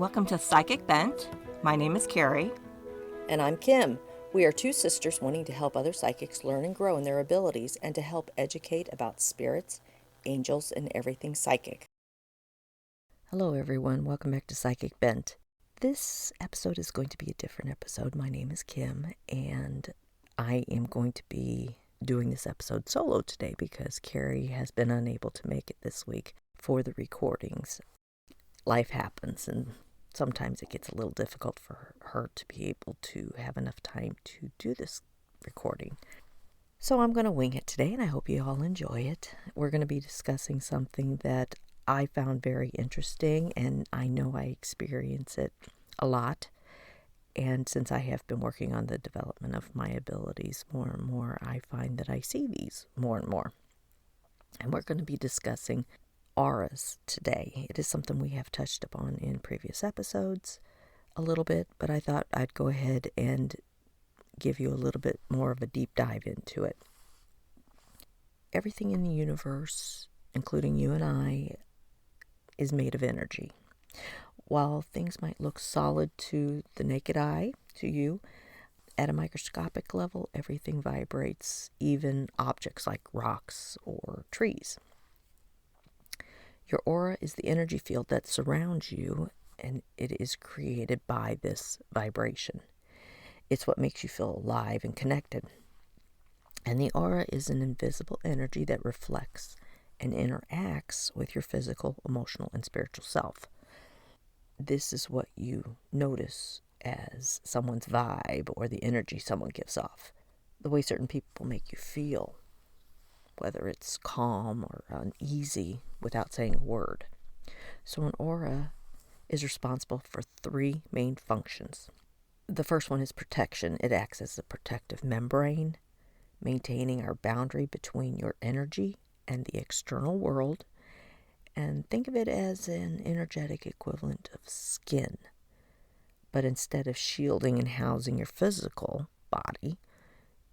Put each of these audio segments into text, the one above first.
Welcome to Psychic Bent. My name is Carrie. And I'm Kim. We are two sisters wanting to help other psychics learn and grow in their abilities and to help educate about spirits, angels, and everything psychic. Hello, everyone. Welcome back to Psychic Bent. This episode is going to be a different episode. My name is Kim, and I am going to be doing this episode solo today because Carrie has been unable to make it this week for the recordings. Life happens, and sometimes it gets a little difficult for her to be able to have enough time to do this recording. So I'm going to wing it today, and I hope you all enjoy it. We're going to be discussing something that I found very interesting, and I know I experience it a lot. And since I have been working on the development of my abilities more and more, I find that I see these more and more. And we're going to be discussing auras today. It is something we have touched upon in previous episodes a little bit, but I thought I'd go ahead and give you a little bit more of a deep dive into it. Everything in the universe, including you and I, is made of energy. While things might look solid to the naked eye, to you, at a microscopic level, everything vibrates, even objects like rocks or trees. Your aura is the energy field that surrounds you, and it is created by this vibration. It's what makes you feel alive and connected. And the aura is an invisible energy that reflects and interacts with your physical, emotional, and spiritual self. This is what you notice as someone's vibe or the energy someone gives off. The way certain people make you feel, whether it's calm or uneasy without saying a word. So an aura is responsible for three main functions. The first one is protection. It acts as a protective membrane, maintaining our boundary between your energy and the external world. And think of it as an energetic equivalent of skin. But instead of shielding and housing your physical body,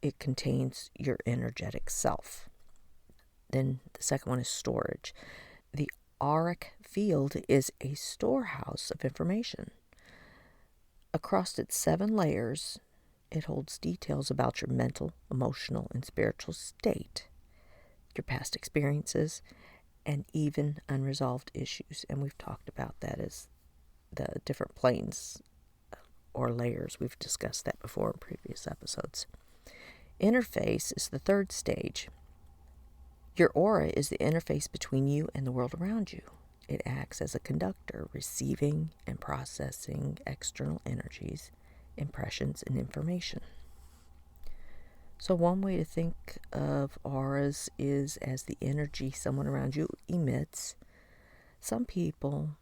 it contains your energetic self. Then the second one is storage. The auric field is a storehouse of information. Across its 7 layers, it holds details about your mental, emotional, and spiritual state, your past experiences, and even unresolved issues. And we've talked about that as the different planes or layers. We've discussed that before in previous episodes. Interface is the third stage. Your aura is the interface between you and the world around you. It acts as a conductor, receiving and processing external energies, impressions, and information. So one way to think of auras is as the energy someone around you emits. Some people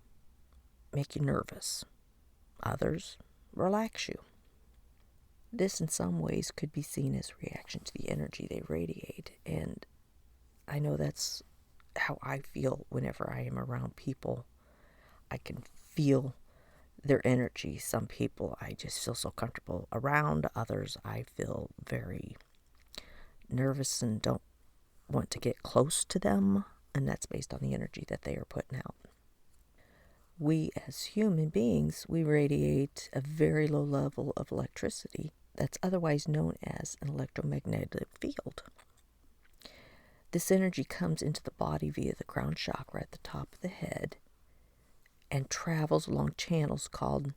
make you nervous. Others relax you. This in some ways could be seen as a reaction to the energy they radiate, and I know that's how I feel whenever I am around people. I can feel their energy. Some people I just feel so comfortable around. Others I feel very nervous and don't want to get close to them. And that's based on the energy that they are putting out. We as human beings, we radiate a very low level of electricity that's otherwise known as an electromagnetic field. This energy comes into the body via the crown chakra at the top of the head and travels along channels called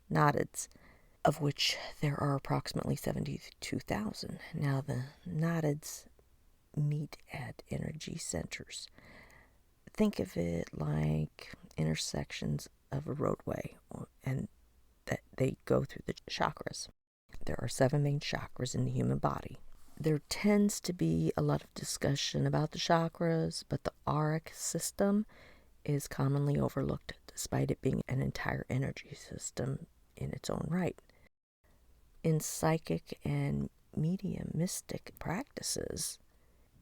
nadids, of which there are approximately 72,000. Now, the nadids meet at energy centers. Think of it like intersections of a roadway, and that they go through the chakras. There are 7 main chakras in the human body. There tends to be a lot of discussion about the chakras, but the auric system is commonly overlooked despite it being an entire energy system in its own right. In psychic and mediumistic practices,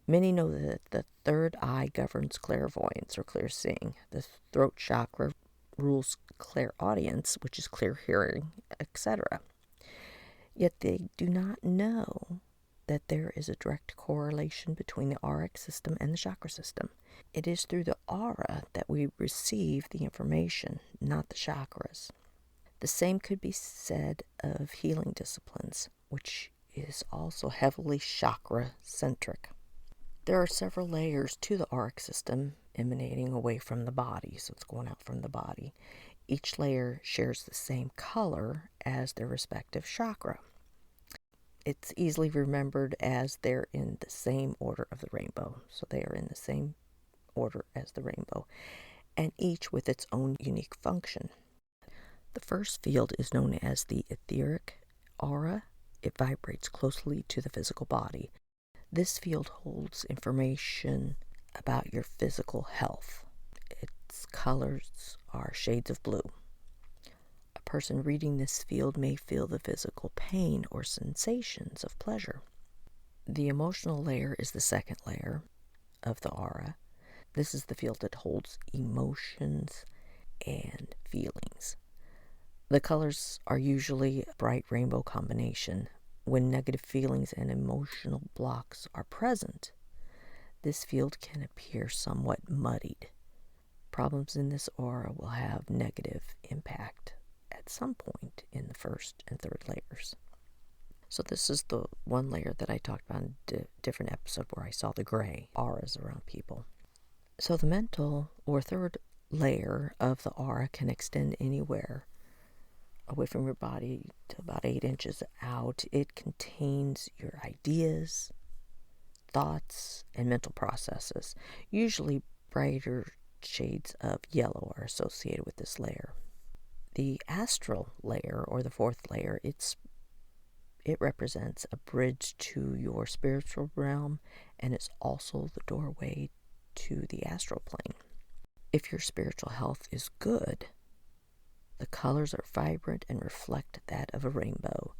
many know that the third eye governs clairvoyance or clear seeing. The throat chakra rules clairaudience, which is clear hearing, etc. Yet they do not know that there is a direct correlation between the auric system and the chakra system. It is through the aura that we receive the information, not the chakras. The same could be said of healing disciplines, which is also heavily chakra-centric. There are several layers to the auric system emanating away from the body, so it's going out from the body. Each layer shares the same color as their respective chakra. It's easily remembered as they're in the same order of the rainbow. So they are in the same order as the rainbow, and each with its own unique function. The first field is known as the etheric aura. It vibrates closely to the physical body. This field holds information about your physical health. Its colors are shades of blue. A person reading this field may feel the physical pain or sensations of pleasure. The emotional layer is the second layer of the aura. This is the field that holds emotions and feelings. The colors are usually a bright rainbow combination. When negative feelings and emotional blocks are present, this field can appear somewhat muddied. Problems in this aura will have negative impact at some point in the first and third layers. So this is the one layer that I talked about in a different episode where I saw the gray auras around people. So the mental or third layer of the aura can extend anywhere away from your body to about 8 inches out. It contains your ideas, thoughts, and mental processes. Usually brighter shades of yellow are associated with this layer. The astral layer, or the fourth layer, it represents a bridge to your spiritual realm, and it's also the doorway to the astral plane. If your spiritual health is good, the colors are vibrant and reflect that of a rainbow.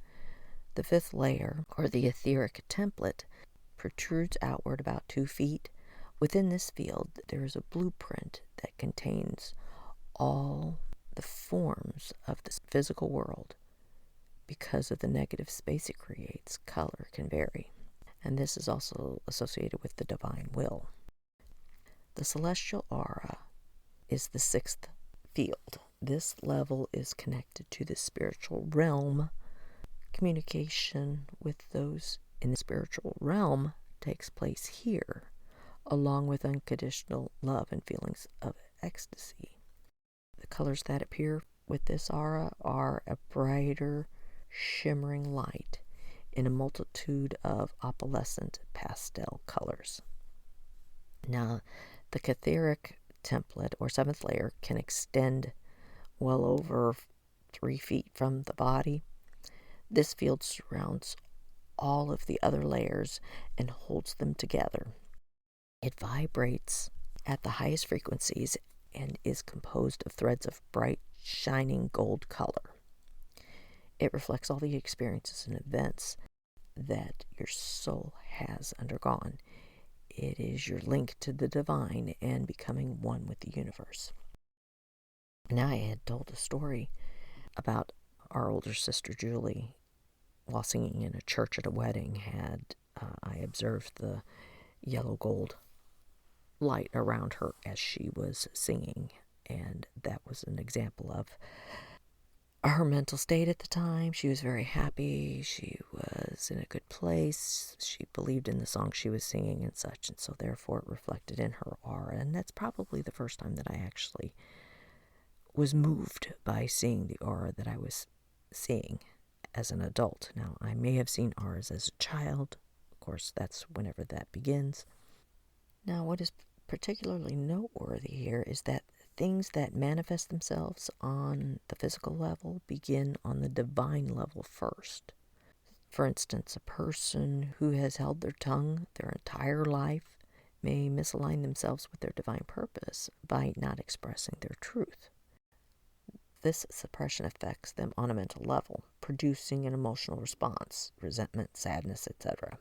The fifth layer, or the etheric template, protrudes outward about 2 feet. Within this field, there is a blueprint that contains all the forms of the physical world. Because of the negative space it creates, color can vary. And this is also associated with the divine will. The celestial aura is the 6th field. This level is connected to the spiritual realm. Communication with those in the spiritual realm takes place here, along with unconditional love and feelings of ecstasy. The colors that appear with this aura are a brighter, shimmering light in a multitude of opalescent pastel colors. Now, the etheric template, or 7th layer, can extend well over 3 feet from the body. This field surrounds all of the other layers and holds them together. It vibrates at the highest frequencies and is composed of threads of bright, shining gold color. It reflects all the experiences and events that your soul has undergone. It is your link to the divine and becoming one with the universe. Now, I had told a story about our older sister Julie. While singing in a church at a wedding, I observed the yellow gold light around her as she was singing, and that was an example of her mental state at the time. She was very happy. She was in a good place. She believed in the song she was singing and such, and so therefore it reflected in her aura. And that's probably the first time that I actually was moved by seeing the aura that I was seeing as an adult. Now, I may have seen auras as a child. Of course, that's whenever that begins. Now, what is particularly noteworthy here is that things that manifest themselves on the physical level begin on the divine level first. For instance, a person who has held their tongue their entire life may misalign themselves with their divine purpose by not expressing their truth. This suppression affects them on a mental level, producing an emotional response, resentment, sadness, etc.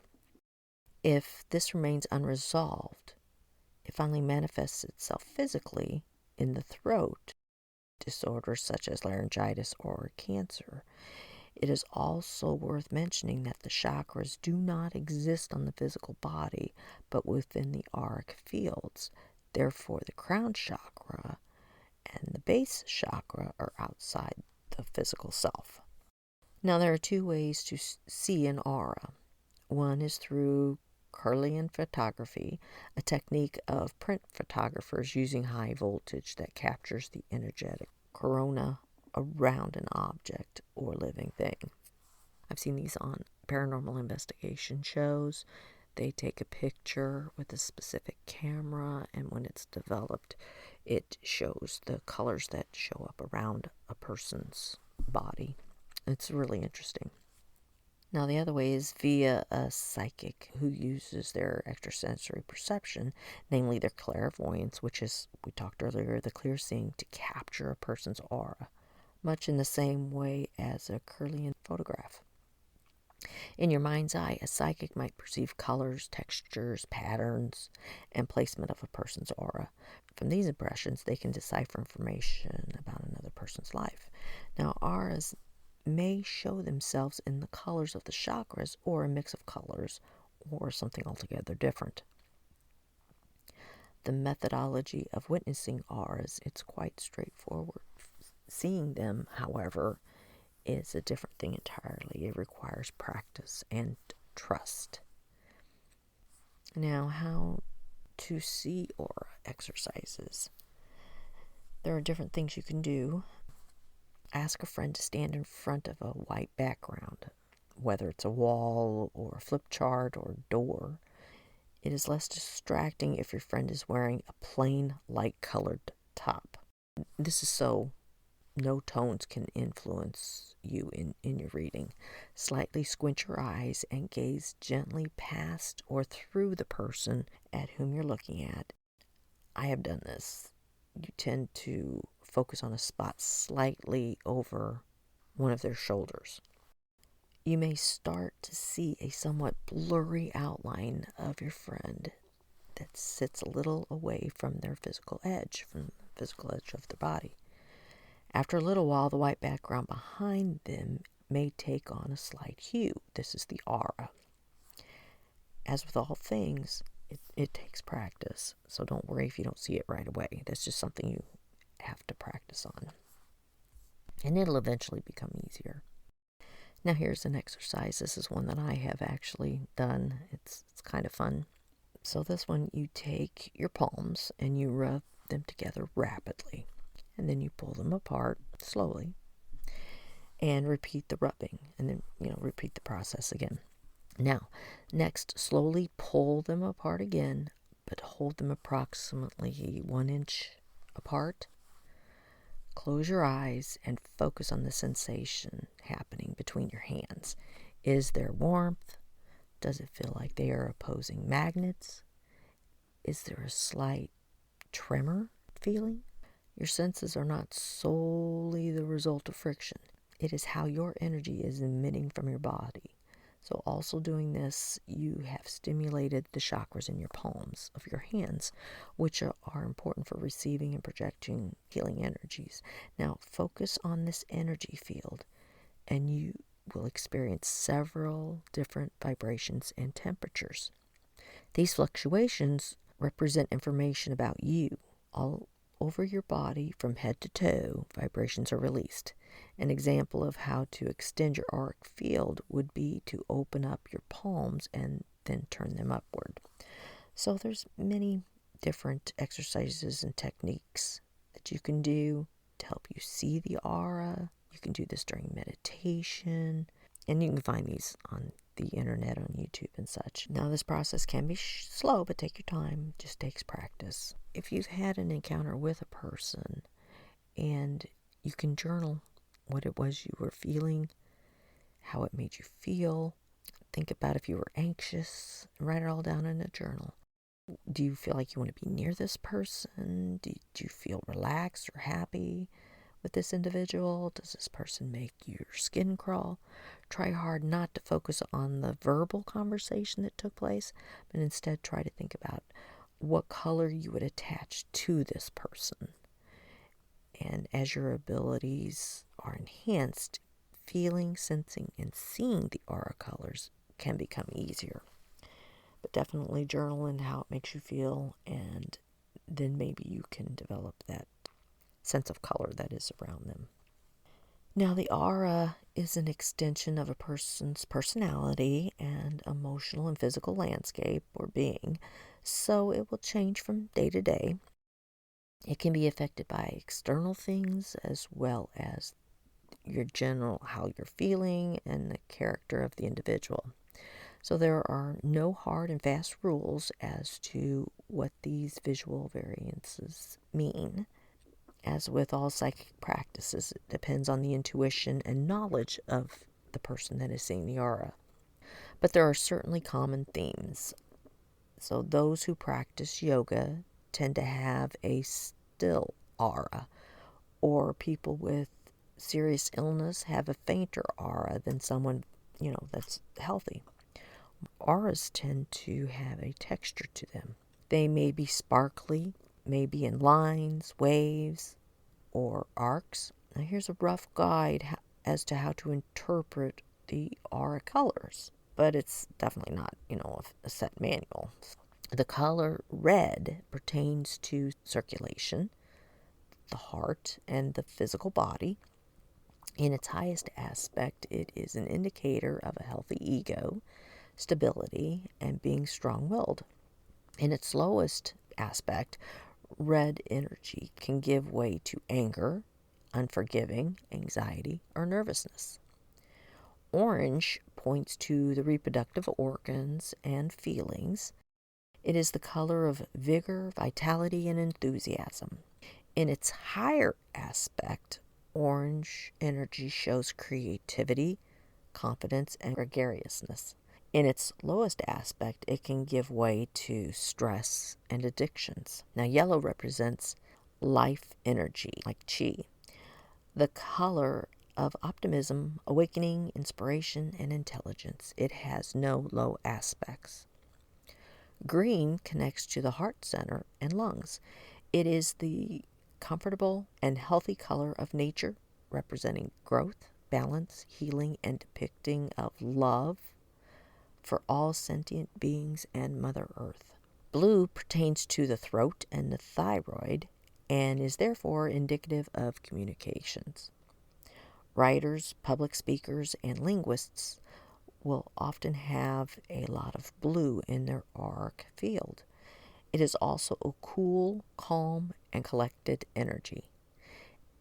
If this remains unresolved, it finally manifests itself physically in the throat, disorders such as laryngitis or cancer. It is also worth mentioning that the chakras do not exist on the physical body, but within the auric fields. Therefore, the crown chakra and the base chakra are outside the of physical self. Now, there are two ways to see an aura. One is through Carlian photography, a technique of print photographers using high voltage that captures the energetic corona around an object or living thing. I've seen these on paranormal investigation shows. They take a picture with a specific camera, and when it's developed, it shows the colors that show up around a person's body. It's really interesting. Now, the other way is via a psychic who uses their extrasensory perception, namely their clairvoyance, which is, we talked earlier, the clear seeing, to capture a person's aura, much in the same way as a Carlian photograph. In your mind's eye, a psychic might perceive colors, textures, patterns, and placement of a person's aura. From these impressions, they can decipher information about another person's life. Now, auras may show themselves in the colors of the chakras, or a mix of colors, or something altogether different. The methodology of witnessing auras, it's quite straightforward. Seeing them, however, is a different thing entirely. It requires practice and trust. Now, how to see aura exercises. There are different things you can do. Ask a friend to stand in front of a white background, whether it's a wall or a flip chart or door. It is less distracting if your friend is wearing a plain light-colored top. This is so no tones can influence you in your reading. Slightly squint your eyes and gaze gently past or through the person at whom you're looking at. I have done this. You tend to focus on a spot slightly over one of their shoulders. You may start to see a somewhat blurry outline of your friend that sits a little away from their physical edge, from the physical edge of their body. After a little while, the white background behind them may take on a slight hue. This is the aura. As with all things, it takes practice, so don't worry if you don't see it right away. That's just something you have to practice on. And it'll eventually become easier. Now here's an exercise. This is one that I have actually done. It's kind of fun. So this one, you take your palms and you rub them together rapidly. And then you pull them apart slowly and repeat the rubbing, and then, repeat the process again. Now, next, slowly pull them apart again, but hold them approximately 1 inch apart. Close your eyes and focus on the sensation happening between your hands. Is there warmth? Does it feel like they are opposing magnets? Is there a slight tremor feeling? Your senses are not solely the result of friction. It is how your energy is emitting from your body. So also doing this, you have stimulated the chakras in your palms of your hands, which are important for receiving and projecting healing energies. Now, focus on this energy field, and you will experience several different vibrations and temperatures. These fluctuations represent information about you. All over your body, from head to toe, vibrations are released. An example of how to extend your auric field would be to open up your palms and then turn them upward. So there's many different exercises and techniques that you can do to help you see the aura. You can do this during meditation, and you can find these on the internet, on YouTube and such. Now, this process can be slow, but take your time. It just takes practice. If you've had an encounter with a person, and you can journal what it was you were feeling, how it made you feel. Think about if you were anxious, write it all down in a journal. Do you feel like you want to be near this person? Do you feel relaxed or happy with this individual? Does this person make your skin crawl? Try hard not to focus on the verbal conversation that took place, but instead try to think about what color you would attach to this person. And as your abilities are enhanced, feeling, sensing, and seeing the aura colors can become easier. But definitely journal in how it makes you feel, and then maybe you can develop that sense of color that is around them. Now, the aura is an extension of a person's personality and emotional and physical landscape or being, so it will change from day to day. It can be affected by external things as well as your general how you're feeling and the character of the individual. So there are no hard and fast rules as to what these visual variances mean. As with all psychic practices, it depends on the intuition and knowledge of the person that is seeing the aura. But there are certainly common themes. So those who practice yoga tend to have a still aura, or people with serious illness have a fainter aura than someone, that's healthy. Auras tend to have a texture to them. They may be sparkly, maybe in lines, waves, or arcs. Now, here's a rough guide as to how to interpret the aura colors, but it's definitely not, a set manual. The color red pertains to circulation, the heart, and the physical body. In its highest aspect, it is an indicator of a healthy ego, stability, and being strong-willed. In its lowest aspect, red energy can give way to anger, unforgiving, anxiety, or nervousness. Orange points to the reproductive organs and feelings. It is the color of vigor, vitality, and enthusiasm. In its higher aspect, orange energy shows creativity, confidence, and gregariousness. In its lowest aspect, it can give way to stress and addictions. Now, yellow represents life energy, like chi, the color of optimism, awakening, inspiration, and intelligence. It has no low aspects. Green connects to the heart center and lungs. It is the comfortable and healthy color of nature, representing growth, balance, healing, and depicting of love for all sentient beings and Mother Earth. Blue pertains to the throat and the thyroid and is therefore indicative of communications. Writers, public speakers, and linguists will often have a lot of blue in their auric field. It is also a cool, calm, and collected energy.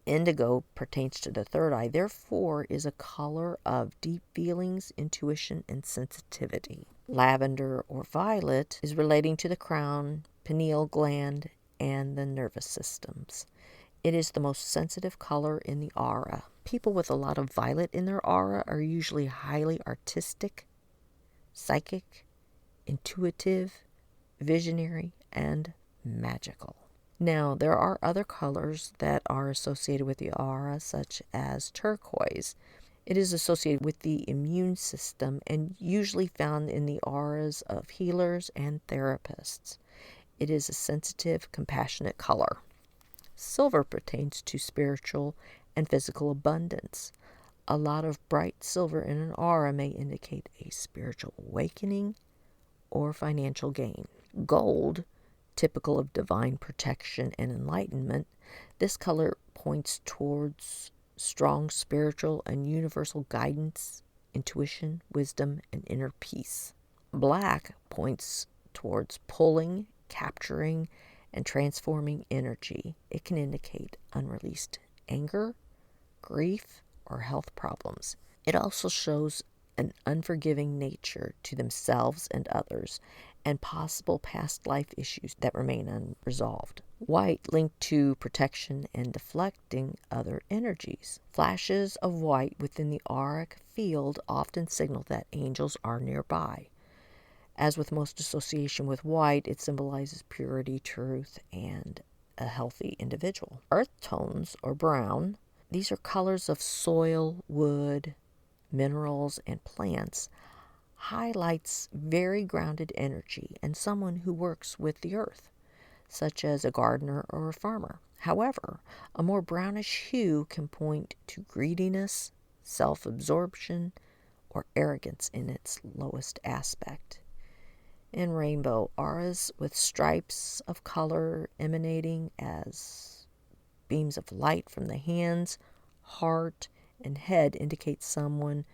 Indigo pertains to the third eye, therefore is a color of deep feelings, intuition, and sensitivity. Lavender or violet is relating to the crown, pineal gland, and the nervous systems. It is the most sensitive color in the aura. People with a lot of violet in their aura are usually highly artistic, psychic, intuitive, visionary, and magical. Now, there are other colors that are associated with the aura, such as turquoise. It is associated with the immune system and usually found in the auras of healers and therapists. It is a sensitive, compassionate color. Silver pertains to spiritual and physical abundance. A lot of bright silver in an aura may indicate a spiritual awakening or financial gain. Gold, typical of divine protection and enlightenment, this color points towards strong spiritual and universal guidance, intuition, wisdom, and inner peace. Black points towards pulling, capturing, and transforming energy. It can indicate unreleased anger, grief, or health problems. It also shows an unforgiving nature to themselves and others, and possible past life issues that remain unresolved. White linked to protection and deflecting other energies. Flashes of white within the auric field often signal that angels are nearby. As with most association with white, it symbolizes purity, truth, and a healthy individual. Earth tones, or brown, these are colors of soil, wood, minerals, and plants, highlights very grounded energy and someone who works with the earth, such as a gardener or a farmer. However, a more brownish hue can point to greediness, self-absorption, or arrogance in its lowest aspect. In rainbow auras with stripes of color emanating as beams of light from the hands, heart, and head indicates someone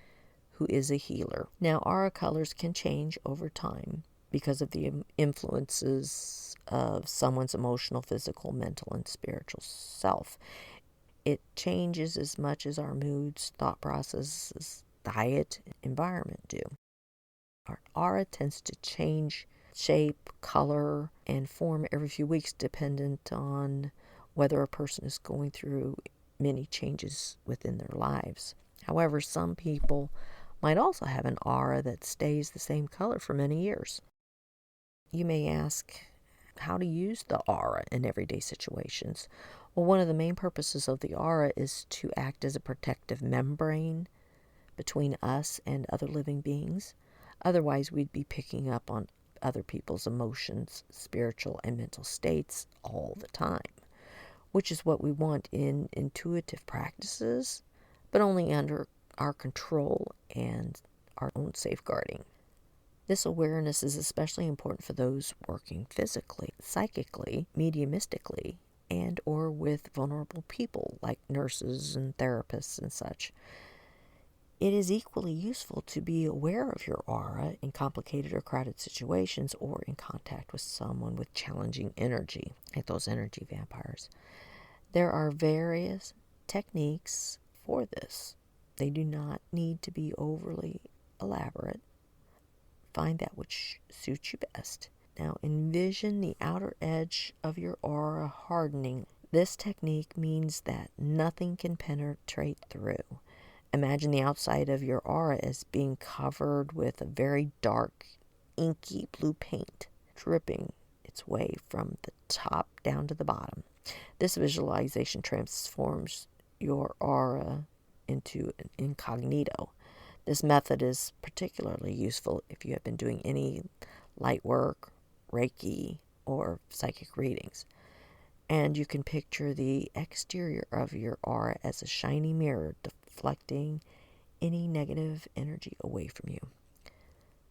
who is a healer. Now, aura colors can change over time because of the influences of someone's emotional, physical, mental, and spiritual self. It changes as much as our moods, thought processes, diet, environment do. Our aura tends to change shape, color, and form every few weeks, dependent on whether a person is going through many changes within their lives. However, some people might also have an aura that stays the same color for many years. You may ask how to use the aura in everyday situations. Well, one of the main purposes of the aura is to act as a protective membrane between us and other living beings. Otherwise, we'd be picking up on other people's emotions, spiritual and mental states all the time, which is what we want in intuitive practices, but only under our control and our own safeguarding. This awareness is especially important for those working physically, psychically, mediumistically, and or with vulnerable people like nurses and therapists and such. It is equally useful to be aware of your aura in complicated or crowded situations or in contact with someone with challenging energy, like those energy vampires. There are various techniques for this. They do not need to be overly elaborate. Find that which suits you best. Now envision the outer edge of your aura hardening. This technique means that nothing can penetrate through. Imagine the outside of your aura as being covered with a very dark, inky blue paint, dripping its way from the top down to the bottom. This visualization transforms your aura into an incognito. This method is particularly useful if you have been doing any light work, Reiki, or psychic readings. And you can picture the exterior of your aura as a shiny mirror deflecting any negative energy away from you.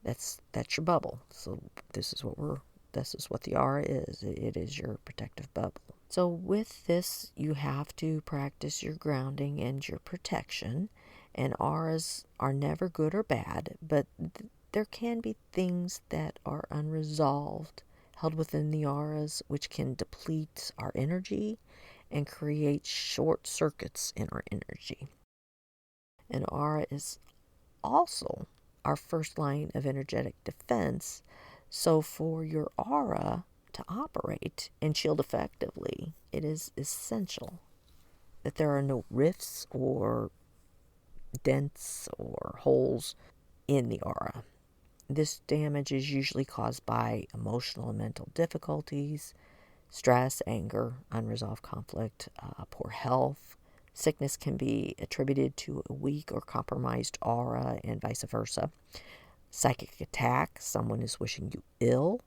That's your bubble. So this is what the aura is. It is your protective bubble. So with this, you have to practice your grounding and your protection. And auras are never good or bad, but there can be things that are unresolved, held within the auras, which can deplete our energy and create short circuits in our energy. An aura is also our first line of energetic defense. So for your aura to operate and shield effectively, it is essential that there are no rifts or dents or holes in the aura. This damage is usually caused by emotional and mental difficulties, stress, anger, unresolved conflict, poor health. Sickness can be attributed to a weak or compromised aura and vice versa. Psychic attack, someone is wishing you ill.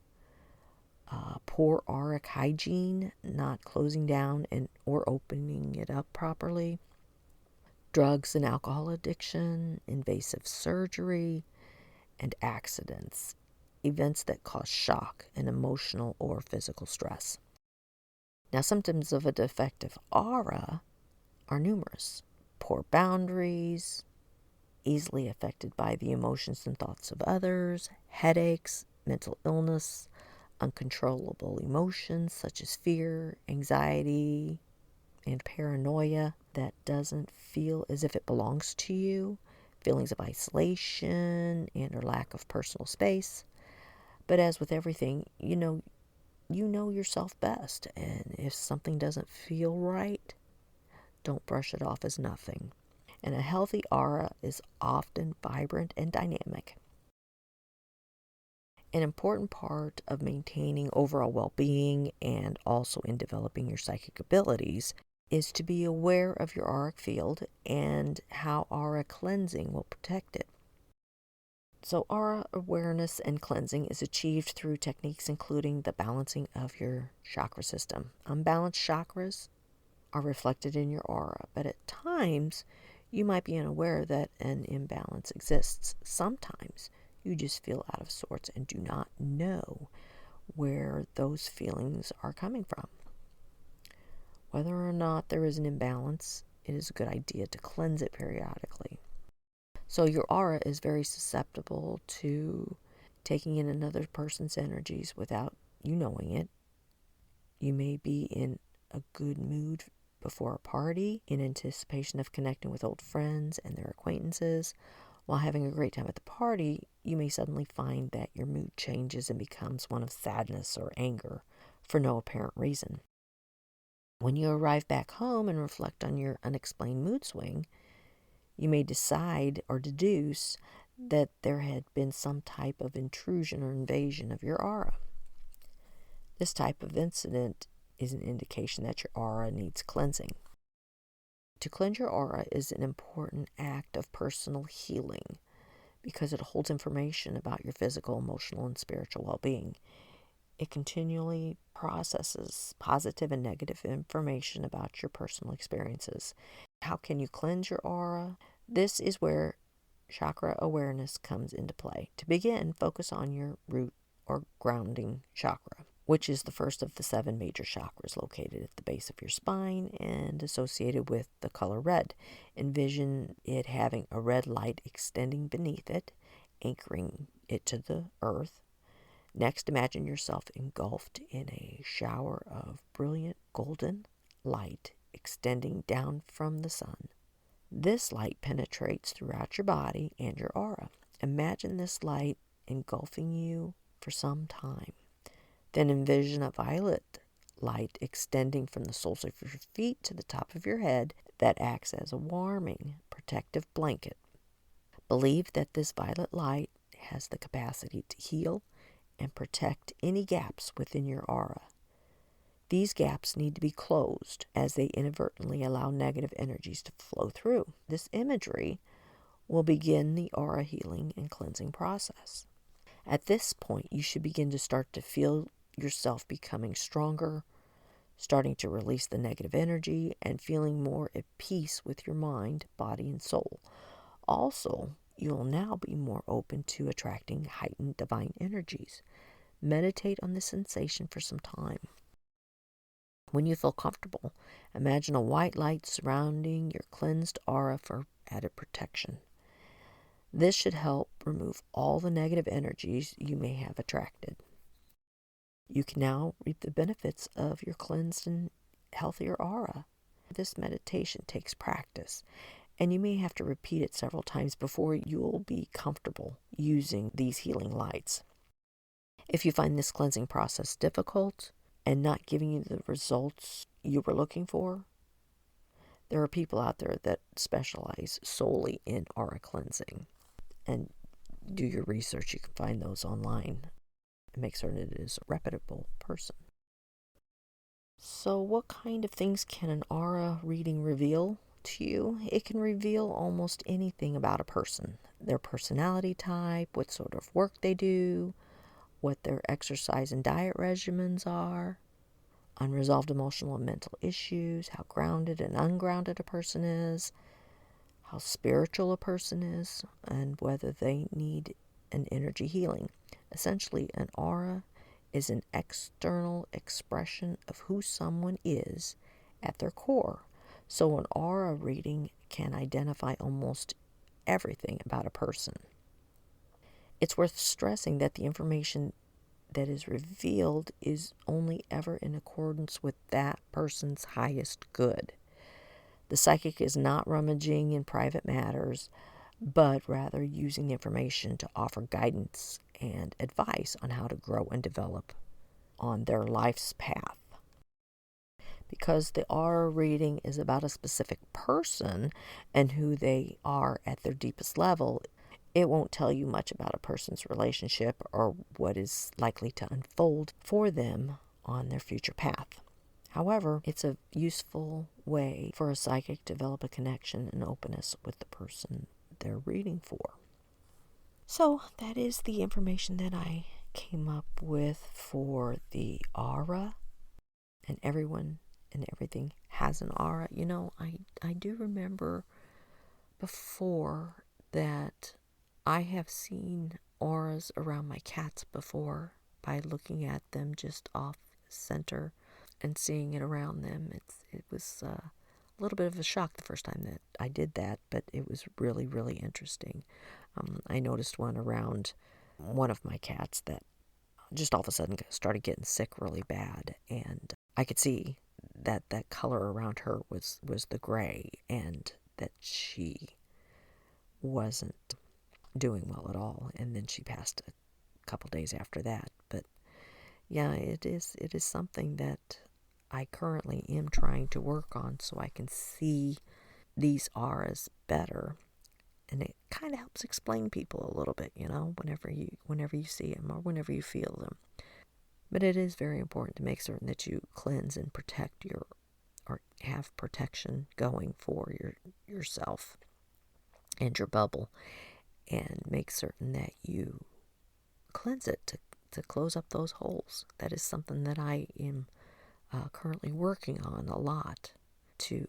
Poor auric hygiene, not closing down or opening it up properly. Drugs and alcohol addiction, invasive surgery, and accidents, events that cause shock and emotional or physical stress. Now, symptoms of a defective aura are numerous. Poor boundaries, easily affected by the emotions and thoughts of others, headaches, mental illness, uncontrollable emotions such as fear, anxiety, and paranoia that doesn't feel as if it belongs to you, feelings of isolation and or lack of personal space. But as with everything, you know yourself best, and if something doesn't feel right, don't brush it off as nothing. And a healthy aura is often vibrant and dynamic. An important part of maintaining overall well-being and also in developing your psychic abilities is to be aware of your auric field and how aura cleansing will protect it. So aura awareness and cleansing is achieved through techniques including the balancing of your chakra system. Unbalanced chakras are reflected in your aura, but at times you might be unaware that an imbalance exists. Sometimes you just feel out of sorts and do not know where those feelings are coming from. Whether or not there is an imbalance it is a good idea to cleanse it periodically. So your aura is very susceptible to taking in another person's energies without you knowing it. You may be in a good mood before a party in anticipation of connecting with old friends and their acquaintances. While having a great time at the party, you may suddenly find that your mood changes and becomes one of sadness or anger for no apparent reason. When you arrive back home and reflect on your unexplained mood swing, you may decide or deduce that there had been some type of intrusion or invasion of your aura. This type of incident is an indication that your aura needs cleansing. To cleanse your aura is an important act of personal healing because it holds information about your physical, emotional, and spiritual well-being. It continually processes positive and negative information about your personal experiences. How can you cleanse your aura? This is where chakra awareness comes into play. To begin, focus on your root or grounding chakra, which is the first of the 7 major chakras located at the base of your spine and associated with the color red. Envision it having a red light extending beneath it, anchoring it to the earth. Next, imagine yourself engulfed in a shower of brilliant golden light extending down from the sun. This light penetrates throughout your body and your aura. Imagine this light engulfing you for some time. Then envision a violet light extending from the soles of your feet to the top of your head that acts as a warming, protective blanket. Believe that this violet light has the capacity to heal and protect any gaps within your aura. These gaps need to be closed as they inadvertently allow negative energies to flow through. This imagery will begin the aura healing and cleansing process. At this point, you should begin to start to feel yourself becoming stronger, starting to release the negative energy, and feeling more at peace with your mind, body, and soul. Also, you'll now be more open to attracting heightened divine energies. Meditate on this sensation for some time. When you feel comfortable, imagine a white light surrounding your cleansed aura for added protection. This should help remove all the negative energies you may have attracted. You can now reap the benefits of your cleansed and healthier aura. This meditation takes practice, and you may have to repeat it several times before you'll be comfortable using these healing lights. If you find this cleansing process difficult and not giving you the results you were looking for, there are people out there that specialize solely in aura cleansing. And do your research. You can find those online and make certain it is a reputable person. So what kind of things can an aura reading reveal to you? It can reveal almost anything about a person. Their personality type, what sort of work they do, what their exercise and diet regimens are, unresolved emotional and mental issues, how grounded and ungrounded a person is, how spiritual a person is, and whether they need an energy healing. Essentially, an aura is an external expression of who someone is at their core. So an aura reading can identify almost everything about a person. It's worth stressing that the information that is revealed is only ever in accordance with that person's highest good. The psychic is not rummaging in private matters, but rather using the information to offer guidance and advice on how to grow and develop on their life's path. Because the aura reading is about a specific person and who they are at their deepest level, it won't tell you much about a person's relationship or what is likely to unfold for them on their future path. However, it's a useful way for a psychic to develop a connection and openness with the person they're reading for. So that is the information that I came up with for the aura. And everyone and everything has an aura. You know, I do remember before that I have seen auras around my cats before by looking at them just off center and seeing it around them. It was a little bit of a shock the first time that I did that, but it was really, really interesting. I noticed one around one of my cats that just all of a sudden started getting sick really bad, and I could see that that color around her was the gray, and that she wasn't doing well at all. And then she passed a couple days after that. But yeah, it is something that I currently am trying to work on so I can see these auras better. And it kind of helps explain people a little bit, whenever you see them or whenever you feel them. But it is very important to make certain that you cleanse and protect or have protection going for yourself and your bubble, and make certain that you cleanse it to close up those holes. That is something that I am currently working on a lot, to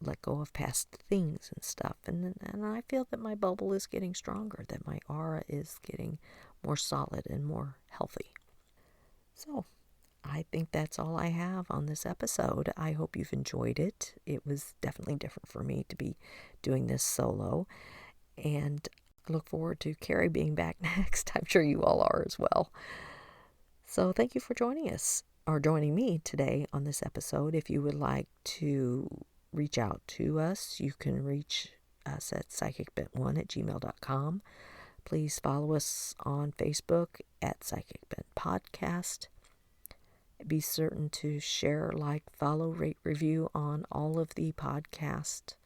let go of past things and stuff. And I feel that my bubble is getting stronger, that my aura is getting more solid and more healthy. So I think that's all I have on this episode. I hope you've enjoyed it. It was definitely different for me to be doing this solo. And I look forward to Carrie being back next. I'm sure you all are as well. So thank you for joining us, or joining me today on this episode. If you would like to reach out to us, you can reach us at psychicbent1@gmail.com. Please follow us on Facebook at Psychic Bent Podcast. Be certain to share, like, follow, rate, review on all of the podcast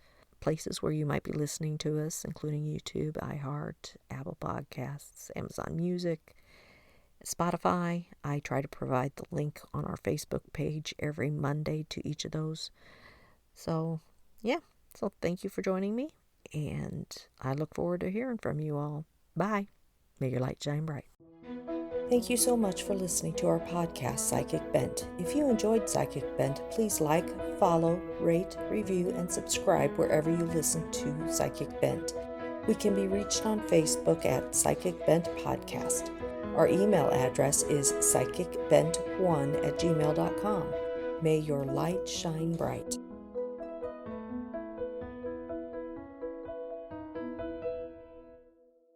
places where you might be listening to us, including YouTube, iHeart, Apple Podcasts, Amazon Music, Spotify. I try to provide the link on our Facebook page every Monday to each of those. So, yeah. So thank you for joining me, and I look forward to hearing from you all. Bye. May your light shine bright. Thank you so much for listening to our podcast, Psychic Bent. If you enjoyed Psychic Bent, please like, follow, rate, review, and subscribe wherever you listen to Psychic Bent. We can be reached on Facebook at Psychic Bent Podcast. Our email address is psychicbent1@gmail.com. May your light shine bright.